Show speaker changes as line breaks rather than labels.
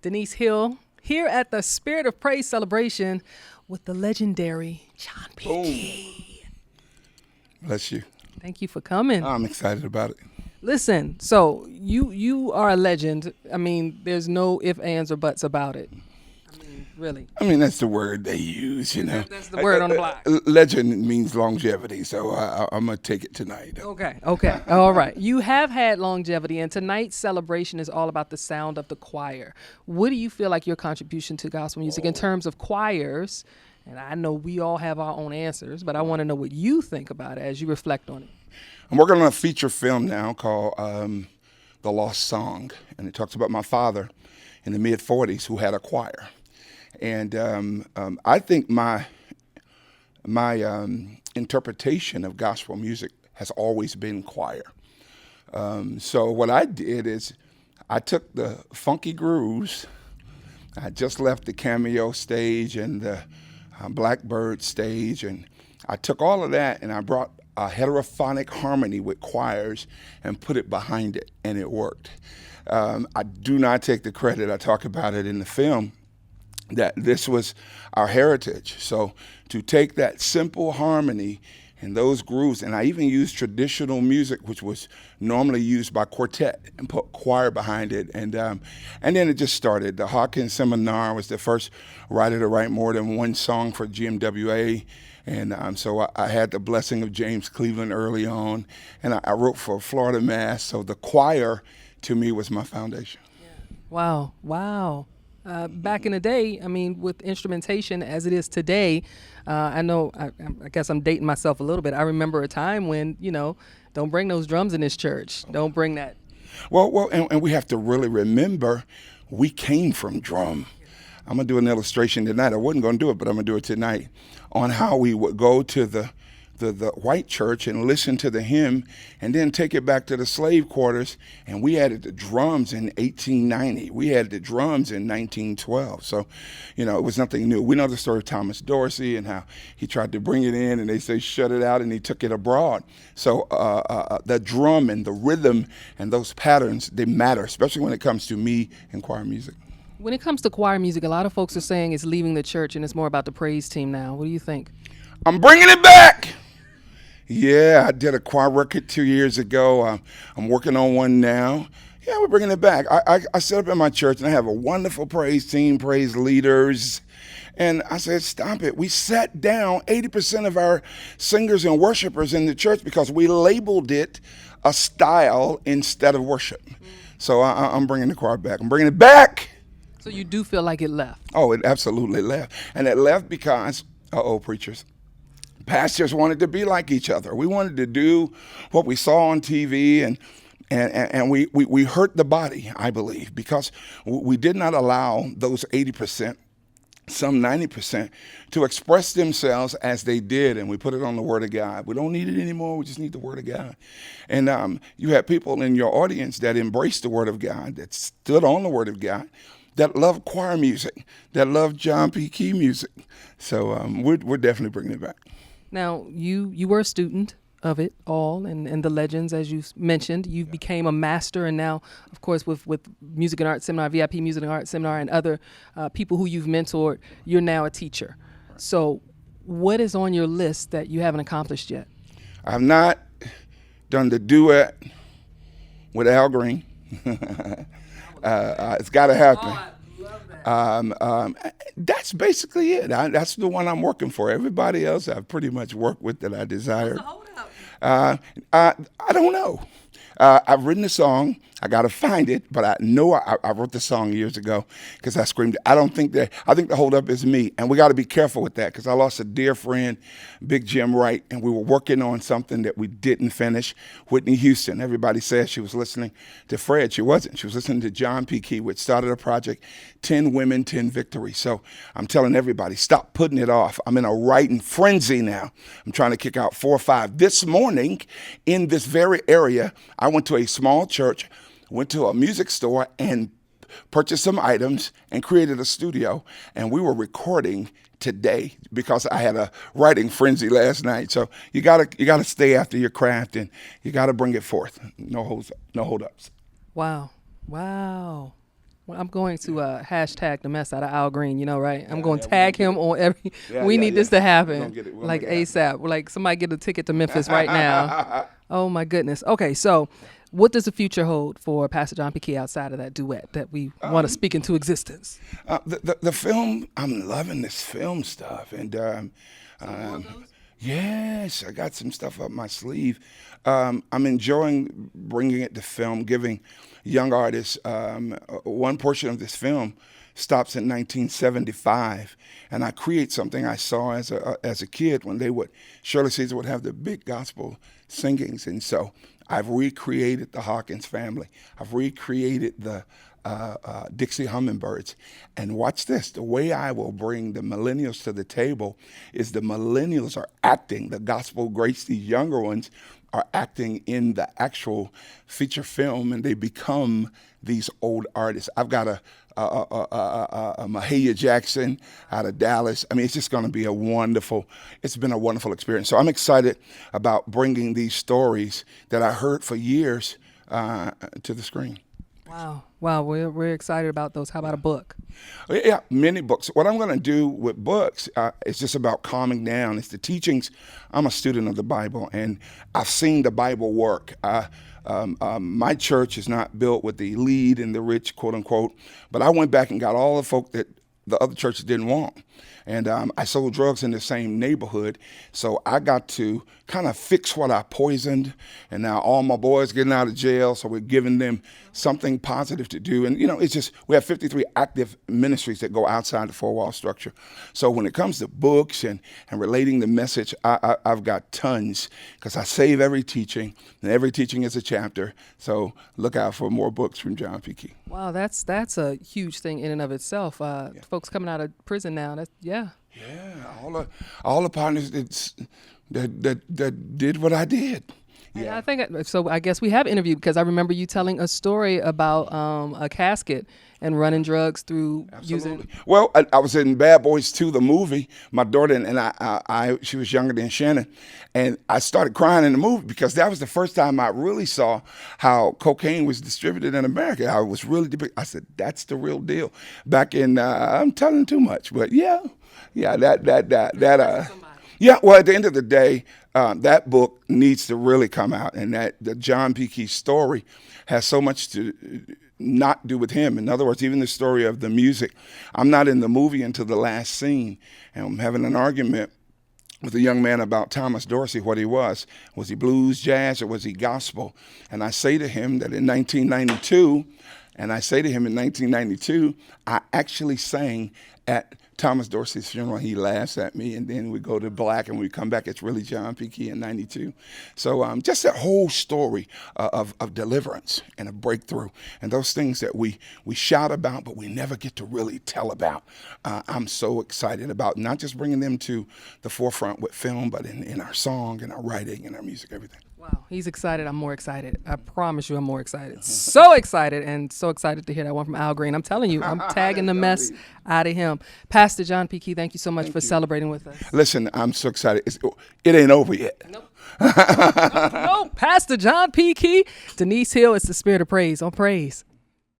Denise Hill, here at the Spirit of Praise celebration with the legendary John P.
Boom.
Key.
Bless you.
Thank you for coming.
I'm excited about it.
Listen, so you are a legend. I mean, there's no ifs, ands, or buts about it. I mean, really.
I mean, that's the word they use, you know.
That's the word on the block.
Legend means longevity, so I'm going to take it tonight.
Okay. All right. You have had longevity, and tonight's celebration is all about the sound of the choir. What do you feel like your contribution to gospel music in terms of choirs? And I know we all have our own answers, but I want to know what you think about it as you reflect on it.
I'm working on a feature film now called The Lost Song, and it talks about my father in the mid-'40s who had a choir. And I think my interpretation of gospel music has always been choir. So what I did is I took the funky grooves. I just left the Cameo stage and the Blackbird stage, and I took all of that and I brought a heterophonic harmony with choirs and put it behind it, and it worked. I do not take the credit. I talk about it in the film, that this was our heritage. So to take that simple harmony and those grooves, and I even used traditional music, which was normally used by quartet, and put choir behind it. And then it just started. The Hawkins Seminar was the first writer to write more than one song for GMWA. And so I had the blessing of James Cleveland early on, and I wrote for Florida Mass. So the choir, to me, was my foundation.
Wow. Back in the day, I mean, with instrumentation as it is today, I know, I guess I'm dating myself a little bit. I remember a time when, don't bring those drums in this church. Don't bring that.
Well, and we have to really remember we came from drum. I'm going to do an illustration tonight. I wasn't going to do it, but I'm going to do it tonight on how we would go to the white church and listen to the hymn and then take it back to the slave quarters. And we added the drums in 1890. We added the drums in 1912. So, it was nothing new. We know the story of Thomas Dorsey and how he tried to bring it in and they say, shut it out, and he took it abroad. So the drum and the rhythm and those patterns, they matter, especially when it comes to me and choir music.
When it comes to choir music, a lot of folks are saying it's leaving the church and it's more about the praise team now. What do you think?
I'm bringing it back. Yeah, I did a choir record 2 years ago. I'm working on one now. Yeah, we're bringing it back. I set up in my church, and I have a wonderful praise team, praise leaders. And I said, stop it. We sat down 80% of our singers and worshipers in the church because we labeled it a style instead of worship. So I'm bringing the choir back. I'm bringing it back.
So you do feel like it left?
Oh, it absolutely left. And it left because, preachers, pastors wanted to be like each other. We wanted to do what we saw on TV, and we hurt the body, I believe, because we did not allow those 80%, some 90%, to express themselves as they did, and we put it on the Word of God. We don't need it anymore. We just need the Word of God. And you had people in your audience that embraced the Word of God, that stood on the Word of God, that love choir music, that love John P. Key music. So we're definitely bringing it back.
Now, you were a student of it all and the legends, as you mentioned. You became a master, and now, of course, with Music and Art Seminar, VIP Music and Art Seminar, and other people who you've mentored, you're now a teacher. So what is on your list that you haven't accomplished yet?
I have not done the duet with Al Green. It's got to happen. That's basically it. That's the one I'm working for. Everybody else I've pretty much worked with that I desired. I don't know. I've written a song. I got to find it, but I know I wrote the song years ago because I screamed. I think the holdup is me, and we got to be careful with that because I lost a dear friend, Big Jim Wright, and we were working on something that we didn't finish. Whitney Houston, everybody said she was listening to Fred. She wasn't. She was listening to John P. Key, which started a project, 10 Women, 10 Victories. So I'm telling everybody, stop putting it off. I'm in a writing frenzy now. I'm trying to kick out 4 or 5. This morning, in this very area, I went to a small church, went to a music store and purchased some items and created a studio. And we were recording today because I had a writing frenzy last night. So you gotta stay after your craft, and you gotta bring it forth. No holdups.
Wow. Well, I'm going to hashtag the mess out of Al Green, you know, right? I'm going to
yeah, we're
tag him on every.
Yeah,
We
yeah,
need
yeah.
this to
We're
happen,
gonna get it. We're gonna
like
make it happen.
ASAP. Like somebody get a ticket to Memphis right now. Oh my goodness. Okay, so what does the future hold for Pastor John P. Key outside of that duet that we want to speak into existence?
The film, I'm loving this film stuff, and yes, I got some stuff up my sleeve. I'm enjoying bringing it to film, giving young artists one portion of this film stops in 1975, and I create something I saw as a kid when they would Shirley Caesar would have the big gospel singings, and so I've recreated the Hawkins family. I've recreated the Dixie Hummingbirds. And watch this. The way I will bring the millennials to the table is the millennials are acting the gospel greats. These younger ones are acting in the actual feature film, and they become these old artists. I've got a Mahalia Jackson out of Dallas. I mean, it's just going to be it's been a wonderful experience. So I'm excited about bringing these stories that I heard for years to the screen.
Wow, we're excited about those. How about a book?
Yeah, many books. What I'm going to do with books is just about calming down. It's the teachings. I'm a student of the Bible, and I've seen the Bible work. My church is not built with the elite and the rich, quote unquote, but I went back and got all the folk that the other churches didn't want. And I sold drugs in the same neighborhood, so I got to kind of fix what I poisoned. And now all my boys getting out of jail, so we're giving them something positive to do. And, you know, it's just, we have 53 active ministries that go outside the four-wall structure. So when it comes to books and relating the message, I've got tons, because I save every teaching, and every teaching is a chapter. So look out for more books from John P. Key.
Wow, that's a huge thing in and of itself. Folks coming out of prison now, yeah.
All the partners that did what I did.
Yeah, I think so. I guess we have interviewed, because I remember you telling a story about a casket and running drugs through using.
Well, I was in Bad Boys 2, the movie. My daughter and I, she was younger than Shannon, and I started crying in the movie because that was the first time I really saw how cocaine was distributed in America. I was really, I said, that's the real deal. Back in, I'm telling too much, but yeah, that. Yeah, well, at the end of the day, that book needs to really come out, and that the John P. Key story has so much to not do with him. In other words, even the story of the music. I'm not in the movie until the last scene, and I'm having an argument with a young man about Thomas Dorsey, what he was. Was he blues, jazz, or was he gospel? And I say to him that in 1992, I actually sang at Thomas Dorsey's funeral. He laughs at me, and then we go to black, and we come back. It's really John P. Key in 92. So just that whole story of deliverance and a breakthrough, and those things that we shout about, but we never get to really tell about. I'm so excited about not just bringing them to the forefront with film, but in our song and our writing and our music, everything.
Wow, he's excited. I'm more excited. I promise you, I'm more excited. So excited, and so excited to hear that one from Al Green. I'm telling you, I'm tagging the mess out of him. Pastor John P. Key, thank you so much for celebrating with us.
Listen, I'm so excited. It ain't over yet.
Nope. Nope. Pastor John P. Key, Denise Hill, it's the Spirit of Praise on Praise.